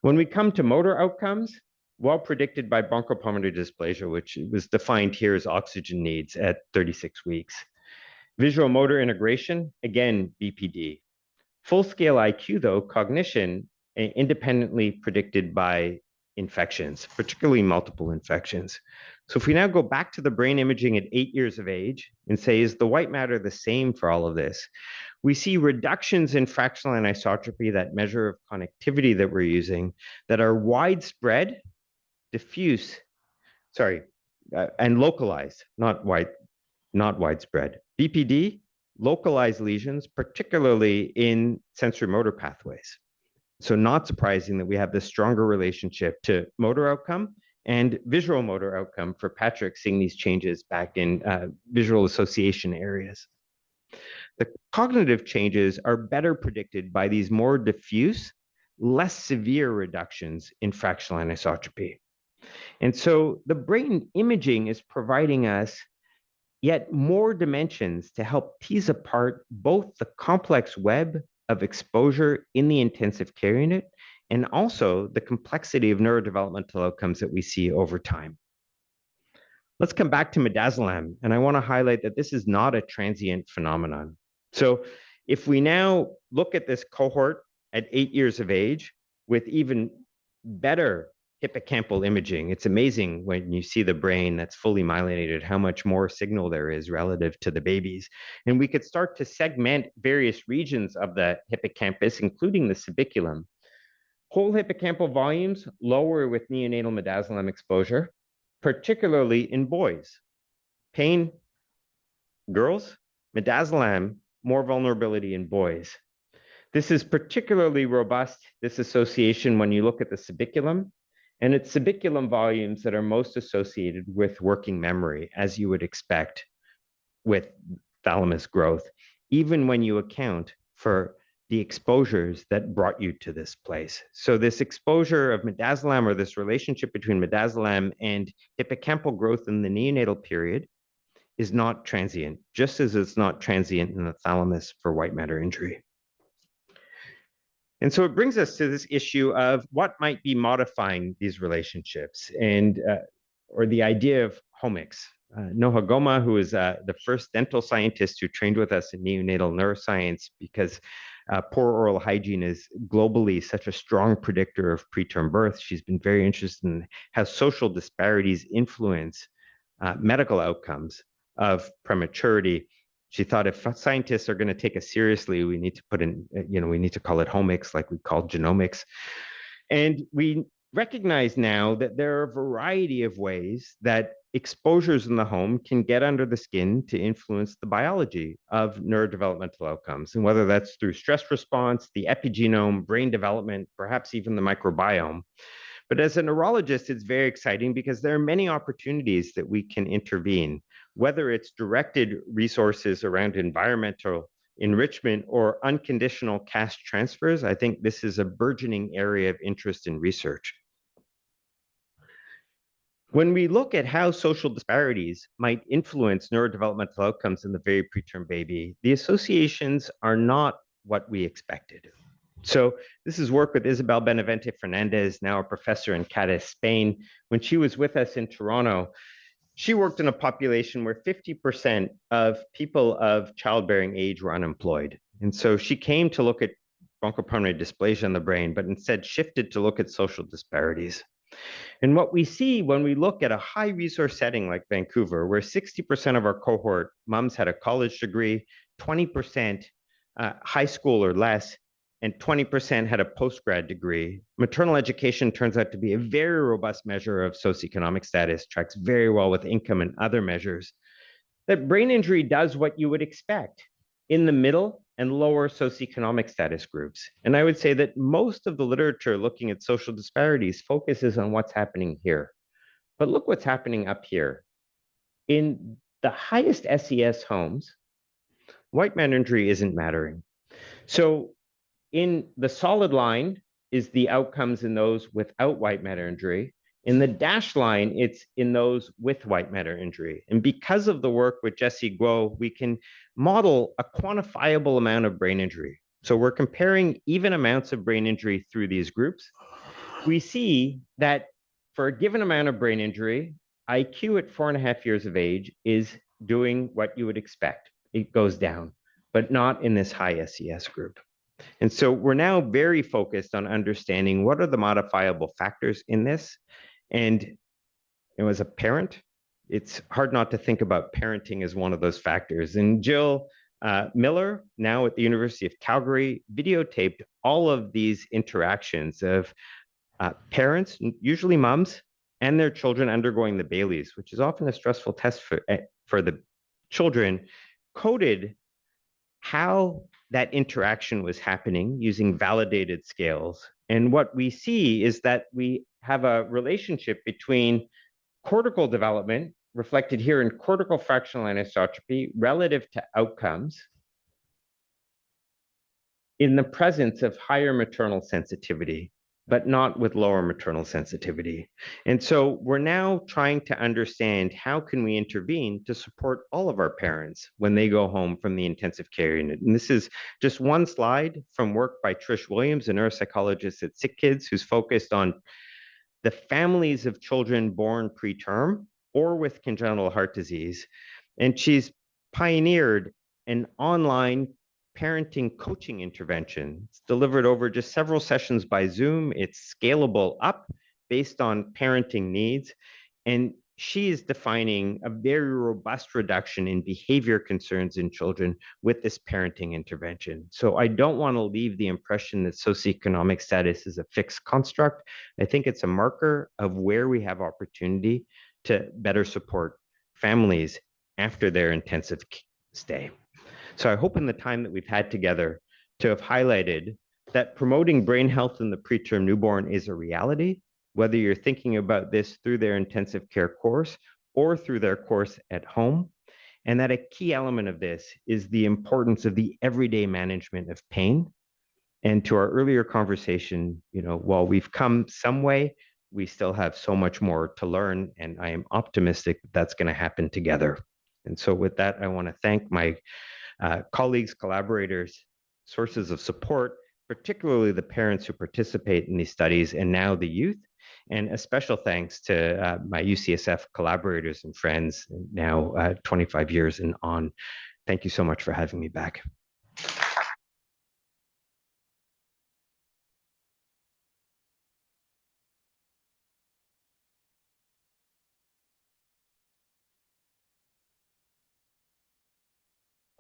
When we come to motor outcomes, well predicted by bronchopulmonary dysplasia, which was defined here as oxygen needs at 36 weeks. Visual motor integration, again, BPD. Full-scale IQ, though, cognition, independently predicted by infections, particularly multiple infections. So if we now go back to the brain imaging at 8 years of age and say, is the white matter the same for all of this? We see reductions in fractional anisotropy, that measure of connectivity that we're using, that are widespread, diffuse, and localized, not widespread. BPD, localized lesions, particularly in sensory motor pathways. So not surprising that we have this stronger relationship to motor outcome and visual motor outcome for Patrick, seeing these changes back in visual association areas. The cognitive changes are better predicted by these more diffuse, less severe reductions in fractional anisotropy. And so the brain imaging is providing us yet more dimensions to help tease apart both the complex web of exposure in the intensive care unit and also the complexity of neurodevelopmental outcomes that we see over time. Let's come back to midazolam, and I want to highlight that this is not a transient phenomenon. So if we now look at this cohort at 8 years of age with even better hippocampal imaging, it's amazing when you see the brain that's fully myelinated, how much more signal there is relative to the babies. And we could start to segment various regions of the hippocampus, including the subiculum. Whole hippocampal volumes lower with neonatal midazolam exposure, particularly in boys. Pain, girls, midazolam, more vulnerability in boys. This is particularly robust, this association, when you look at the subiculum, and it's subiculum volumes that are most associated with working memory, as you would expect with thalamus growth, even when you account for the exposures that brought you to this place. So this exposure of midazolam, or this relationship between midazolam and hippocampal growth in the neonatal period, is not transient, just as it's not transient in the thalamus for white matter injury. And so it brings us to this issue of what might be modifying these relationships, and or the idea of homics. Noha Goma, who is the first dental scientist who trained with us in neonatal neuroscience, because poor oral hygiene is globally such a strong predictor of preterm birth. She's been very interested in how social disparities influence medical outcomes of prematurity. She thought if scientists are going to take us seriously, we need to put in, we need to call it homics like we call genomics. And we recognize now that there are a variety of ways that exposures in the home can get under the skin to influence the biology of neurodevelopmental outcomes. And whether that's through stress response, the epigenome, brain development, perhaps even the microbiome. But as a neurologist, it's very exciting because there are many opportunities that we can intervene, whether it's directed resources around environmental enrichment or unconditional cash transfers. I think this is a burgeoning area of interest in research. When we look at how social disparities might influence neurodevelopmental outcomes in the very preterm baby, the associations are not what we expected. So this is work with Isabel Benavente Fernandez, now a professor in Cadiz, Spain. When she was with us in Toronto, she worked in a population where 50% of people of childbearing age were unemployed. And so she came to look at bronchopulmonary dysplasia in the brain, but instead shifted to look at social disparities. And what we see when we look at a high resource setting like Vancouver, where 60% of our cohort moms had a college degree, 20% high school or less, and 20% had a postgrad degree. Maternal education turns out to be a very robust measure of socioeconomic status, tracks very well with income and other measures. That brain injury does what you would expect in the middle and lower socioeconomic status groups. And I would say that most of the literature looking at social disparities focuses on what's happening here. But look what's happening up here. In the highest SES homes, white matter injury isn't mattering. So in the solid line is the outcomes in those without white matter injury. In the dashed line, it's in those with white matter injury. And because of the work with Jesse Guo, we can model a quantifiable amount of brain injury. So we're comparing even amounts of brain injury through these groups. We see that for a given amount of brain injury, IQ at 4.5 years of age is doing what you would expect. It goes down, but not in this high SES group. And so we're now very focused on understanding what are the modifiable factors in this. And as a parent, it's hard not to think about parenting as one of those factors. And Jill Miller, now at the University of Calgary, videotaped all of these interactions of parents, usually moms, and their children undergoing the Baileys, which is often a stressful test for the children, coded how that interaction was happening using validated scales. And what we see is that we have a relationship between cortical development, reflected here in cortical fractional anisotropy, relative to outcomes in the presence of higher maternal sensitivity, but not with lower maternal sensitivity. And so we're now trying to understand how can we intervene to support all of our parents when they go home from the intensive care unit. And this is just one slide from work by Trish Williams, a neuropsychologist at Sick Kids, who's focused on the families of children born preterm or with congenital heart disease. And she's pioneered an online parenting coaching intervention. It's delivered over just several sessions by Zoom. It's scalable up based on parenting needs. And she is defining a very robust reduction in behavior concerns in children with this parenting intervention. So I don't want to leave the impression that socioeconomic status is a fixed construct. I think it's a marker of where we have opportunity to better support families after their intensive stay. So I hope in the time that we've had together to have highlighted that promoting brain health in the preterm newborn is a reality, whether you're thinking about this through their intensive care course or through their course at home. And that a key element of this is the importance of the everyday management of pain. And to our earlier conversation, while we've come some way, we still have so much more to learn. And I am optimistic that that's going to happen together. And so with that, I want to thank my colleagues, collaborators, sources of support, particularly the parents who participate in these studies, and now the youth. And a special thanks to my UCSF collaborators and friends, now 25 years and on. Thank you so much for having me back.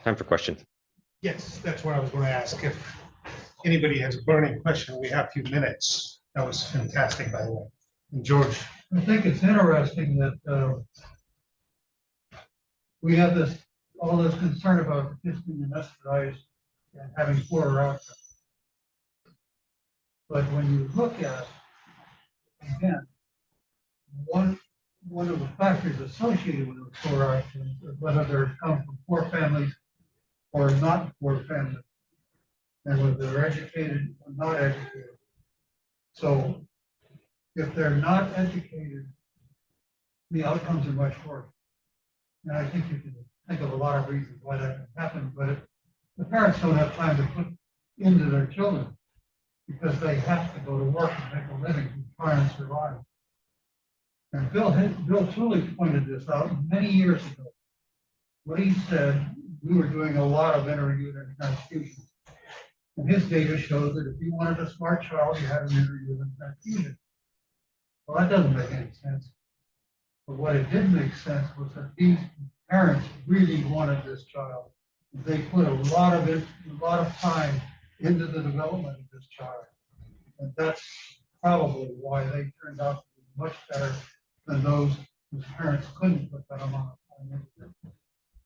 Time for questions. Yes, that's what I was going to ask. If anybody has a burning question, we have a few minutes. That was fantastic, by the way. And George. I think it's interesting that we have all this concern about kids being anesthetized and having poorer outcomes. But when you look at, again, one of the factors associated with those poor outcomes is whether they come from poor families or not poor families, and whether they're educated or not educated. So if they're not educated, the outcomes are much worse. And I think you can think of a lot of reasons why that can happen, but if the parents don't have time to put into their children because they have to go to work and make a living to try and survive. And Bill Tooley pointed this out many years ago. What he said, we were doing a lot of inter-unit transfusion. And his data showed that if you wanted a smart child, you had an inter-unit transfusion. Well, that doesn't make any sense. But what it did make sense was that these parents really wanted this child. They put a lot of time into the development of this child. And that's probably why they turned out to be much better than those whose parents couldn't put that amount of time into it.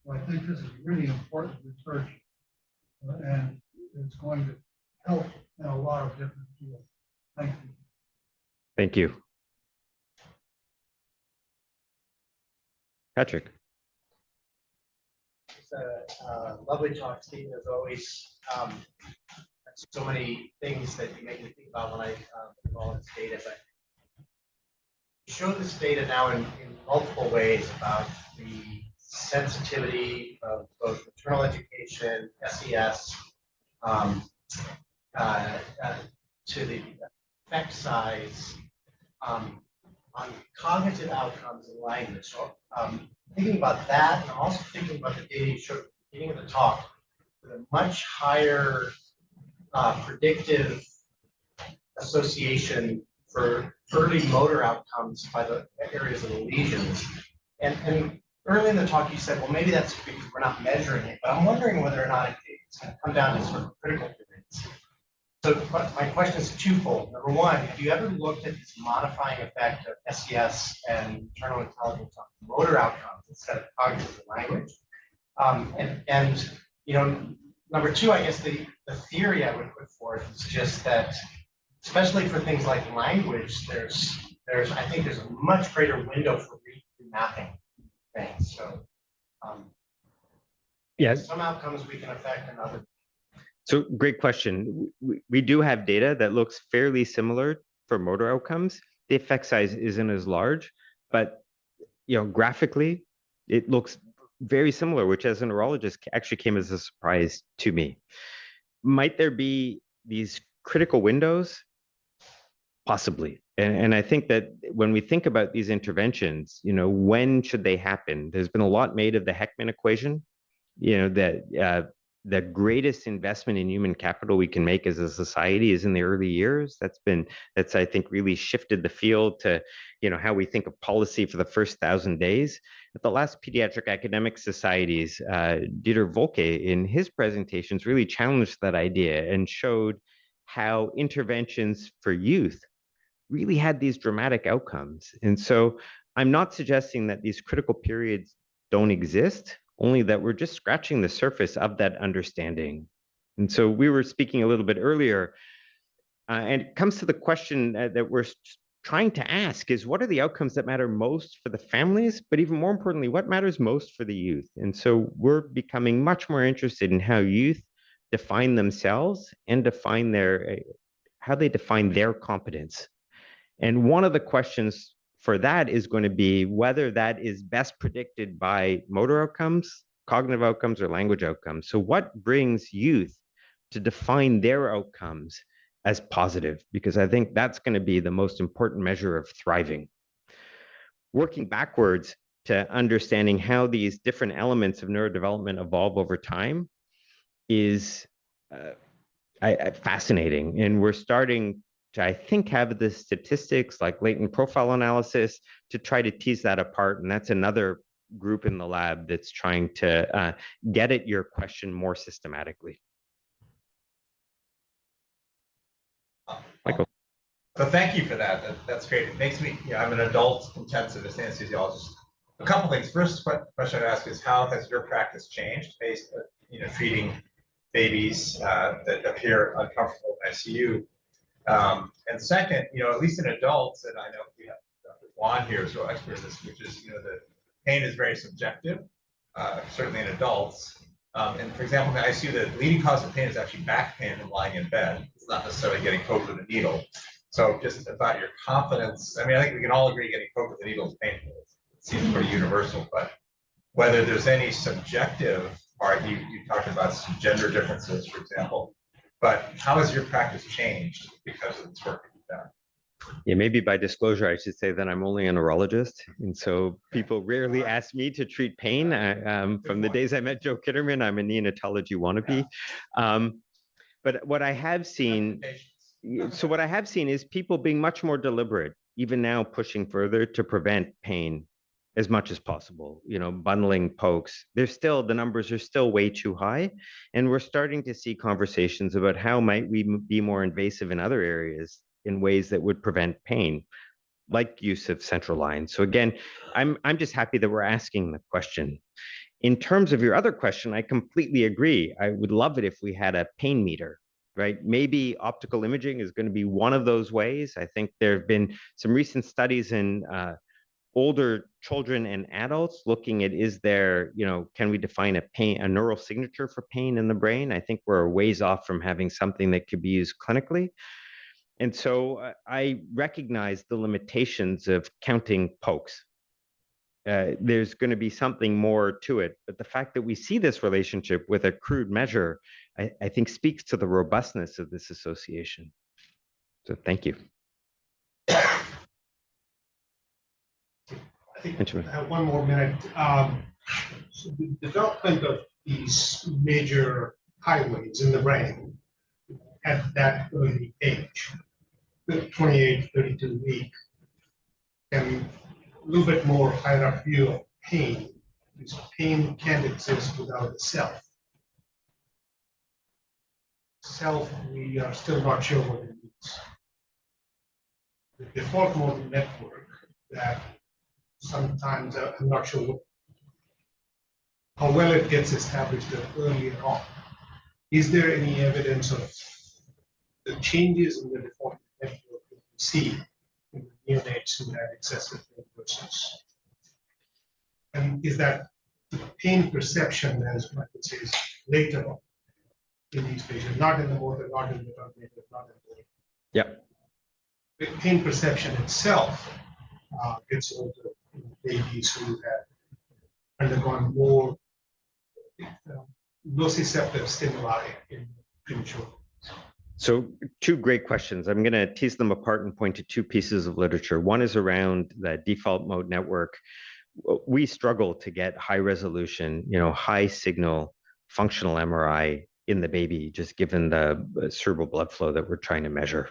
So I think this is really important research, and it's going to help in a lot of different fields. Thank you. Thank you. Patrick. It's a lovely talk, Steve, as always. So many things that you make me think about when I put all this data. But you show this data now in multiple ways about the sensitivity of both maternal education, SES, to the effect size on cognitive outcomes and language. So thinking about that, and I'm also thinking about the data you showed at the beginning of the talk, with a much higher predictive association for early motor outcomes by the areas of the lesions. And early in the talk, you said, well, maybe that's because we're not measuring it, but I'm wondering whether or not it's going to come down to sort of critical periods. So my question is twofold. Number one, have you ever looked at this modifying effect of SES and maternal intelligence on motor outcomes instead of cognitive language? And you know, number two, I guess the theory I would put forth is just that, especially for things like language, I think there's a much greater window for remapping things. So yes, some outcomes we can affect and others. So great question. We do have data that looks fairly similar for motor outcomes. The effect size isn't as large, but graphically, it looks very similar, which as a neurologist actually came as a surprise to me. Might there be these critical windows? Possibly. And I think that when we think about these interventions, when should they happen? There's been a lot made of the Heckman equation, that the greatest investment in human capital we can make as a society is in the early years. That's I think really shifted the field to, how we think of policy for the first 1,000 days. At the last Pediatric Academic Societies, Dieter Volke in his presentations really challenged that idea and showed how interventions for youth really had these dramatic outcomes. And so I'm not suggesting that these critical periods don't exist, only that we're just scratching the surface of that understanding. And so we were speaking a little bit earlier, and it comes to the question that we're trying to ask is, what are the outcomes that matter most for the families, but even more importantly, what matters most for the youth? And so we're becoming much more interested in how youth define themselves and how they define their competence. And one of the questions for that is going to be whether that is best predicted by motor outcomes, cognitive outcomes, or language outcomes. So what brings youth to define their outcomes as positive? Because I think that's going to be the most important measure of thriving. Working backwards to understanding how these different elements of neurodevelopment evolve over time is fascinating. And we're starting to, I think, have the statistics like latent profile analysis to try to tease that apart. And that's another group in the lab that's trying to get at your question more systematically. Michael. So thank you for that. That's great. It makes me, I'm an adult intensivist anesthesiologist. A couple things. First question I'd ask is, how has your practice changed based on, treating babies that appear uncomfortable in ICU? And second, at least in adults, and I know we have Dr. Juan here who's an expert in this, which is, the pain is very subjective, certainly in adults. And for example, in the ICU, the leading cause of pain is actually back pain and lying in bed. It's not necessarily getting poked with a needle. So just about your confidence, I think we can all agree getting poked with a needle is painful. It seems pretty universal, but whether there's any subjective part, you talked about some gender differences, for example, but how has your practice changed because of this work you've done? Yeah, maybe by disclosure, I should say that I'm only a neurologist. And so people rarely ask me to treat pain. From the days I met Joe Kitterman, I'm a neonatology wannabe. But what I have seen, is people being much more deliberate, even now pushing further to prevent pain as much as possible, bundling pokes. The numbers are still way too high. And we're starting to see conversations about how might we be more invasive in other areas in ways that would prevent pain, like use of central lines. So again, I'm just happy that we're asking the question. In terms of your other question, I completely agree. I would love it if we had a pain meter, right? Maybe optical imaging is going to be one of those ways. I think there have been some recent studies in older children and adults looking at, can we define a neural signature for pain in the brain? I think we're a ways off from having something that could be used clinically. And so I recognize the limitations of counting pokes. There's going to be something more to it. But the fact that we see this relationship with a crude measure, I think speaks to the robustness of this association. So thank you. I think I have one more minute. So the development of these major highways in the brain at that early age, the 28, 32 week, and a little bit more higher up view of pain, because pain can't exist without the self. Self, we are still not sure what it means. The default mode network that sometimes I'm not sure how well it gets established earlier on. Is there any evidence of the changes in the default network that we see in the neonates who have excessive pain versus? And is that the pain perception, as Michael says, later on in these patients, not in the motor, not in the cognitive, not in the. Yeah. The pain perception itself gets older in babies who have undergone more nociceptive stimuli in premature. So two great questions. I'm going to tease them apart and point to two pieces of literature. One is around the default mode network. We struggle to get high resolution, high signal functional MRI in the baby, just given the cerebral blood flow that we're trying to measure.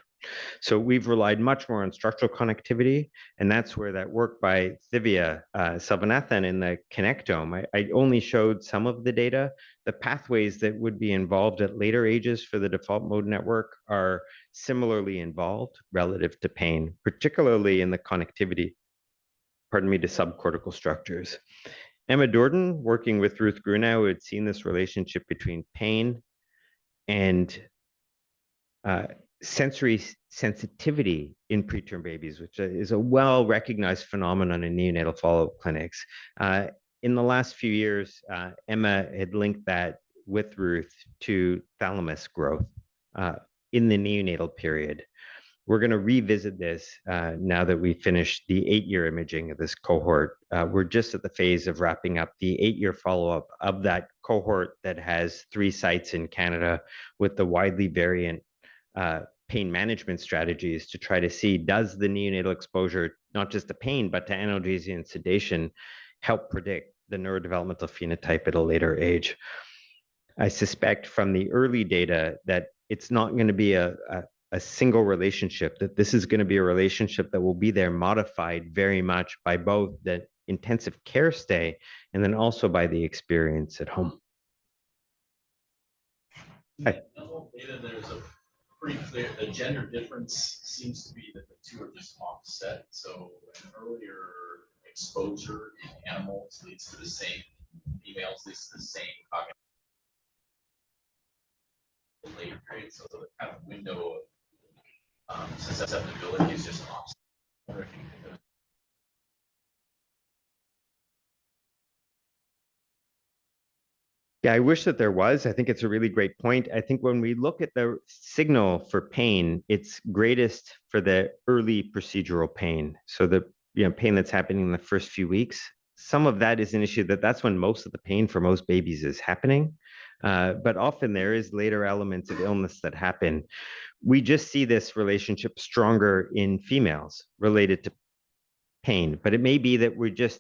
So we've relied much more on structural connectivity, and that's where that work by Thivya Selvanathan in the connectome, I only showed some of the data. The pathways that would be involved at later ages for the default mode network are similarly involved relative to pain, particularly in the connectivity, to subcortical structures. Emma Dourdan, working with Ruth Grunau, had seen this relationship between pain and sensory sensitivity in preterm babies, which is a well-recognized phenomenon in neonatal follow-up clinics. In the last few years, Emma had linked that with Ruth to thalamus growth in the neonatal period. We're going to revisit this now that we finished the 8-year imaging of this cohort. We're just at the phase of wrapping up the 8-year follow-up of that cohort that has 3 sites in Canada with the widely variant pain management strategies to try to see, does the neonatal exposure, not just to pain, but to analgesia and sedation, help predict the neurodevelopmental phenotype at a later age? I suspect from the early data that it's not going to be a single relationship, that this is going to be a relationship that will be there modified very much by both the intensive care stay, and then also by the experience at home. Hi. Data, there's a pretty clear, the gender difference seems to be that the two are just offset. So an earlier exposure in animals leads to the same, females leads to the same cognitive later period. So the kind of window of susceptibility is just offset. I wonder if you could Yeah, I wish that there was. I think it's a really great point. I think when we look at the signal for pain, it's greatest for the early procedural pain. So the pain that's happening in the first few weeks. Some of that is an issue that's when most of the pain for most babies is happening. But often there is later elements of illness that happen. We just see this relationship stronger in females related to pain, but it may be that we just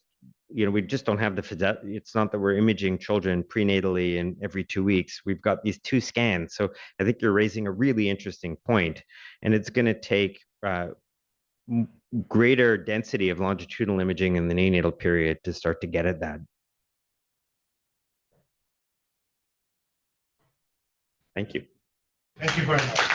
don't have the fidelity. It's not that we're imaging children prenatally and every 2 weeks. We've got these 2 scans. So I think you're raising a really interesting point, and it's going to take greater density of longitudinal imaging in the neonatal period to start to get at that. Thank you. Thank you very much.